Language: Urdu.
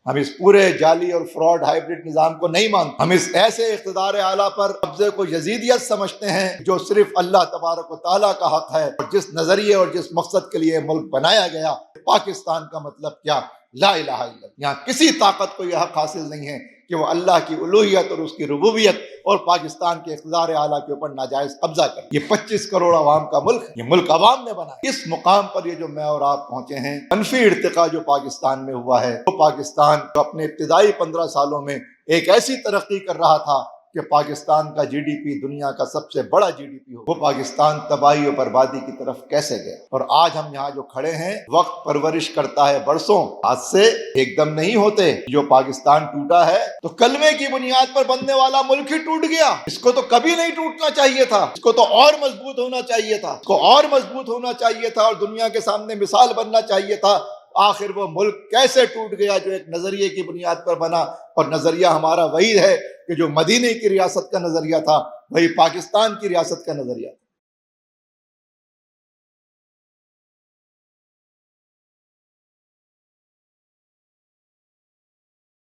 ہم اس پورے جعلی اور فراڈ ہائیبرڈ نظام کو نہیں مانتے. ہم اس ایسے اقتدار اعلیٰ پر قبضے کو یزیدیت سمجھتے ہیں جو صرف اللہ تبارک و تعالیٰ کا حق ہے. اور جس نظریے اور جس مقصد کے لیے ملک بنایا گیا، پاکستان کا مطلب کیا؟ لا الہ الا اللہ. یہاں کسی طاقت کو یہ حق حاصل نہیں ہے کہ وہ اللہ کی الوہیت اور اس کی ربوبیت اور پاکستان کے اقتدار اعلیٰ کے اوپر ناجائز قبضہ کرے. یہ 25 کروڑ عوام کا ملک ہے، یہ ملک عوام نے بنایا. اس مقام پر یہ جو میں اور آپ پہنچے ہیں، منفی ارتقاء جو پاکستان میں ہوا ہے، وہ پاکستان جو اپنے ابتدائی 15 سالوں میں ایک ایسی ترقی کر رہا تھا کہ پاکستان کا جی ڈی پی دنیا کا سب سے بڑا جی ڈی پی ہو، وہ پاکستان تباہی و بربادی کی طرف کیسے گئے؟ اور آج ہم یہاں جو کھڑے ہیں، وقت پرورش کرتا ہے برسوں، آج سے ایک دم نہیں ہوتے. جو پاکستان ٹوٹا ہے تو کلمے کی بنیاد پر بننے والا ملک ہی ٹوٹ گیا. اس کو تو کبھی نہیں ٹوٹنا چاہیے تھا، اس کو تو اور مضبوط ہونا چاہیے تھا، اس کو اور مضبوط ہونا چاہیے تھا اور دنیا کے سامنے مثال بننا چاہیے تھا. آخر وہ ملک کیسے ٹوٹ گیا جو ایک نظریے کی بنیاد پر بنا؟ اور نظریہ ہمارا وہی ہے کہ جو مدینے کی ریاست کا نظریہ تھا، وہی پاکستان کی ریاست کا نظریہ تھا.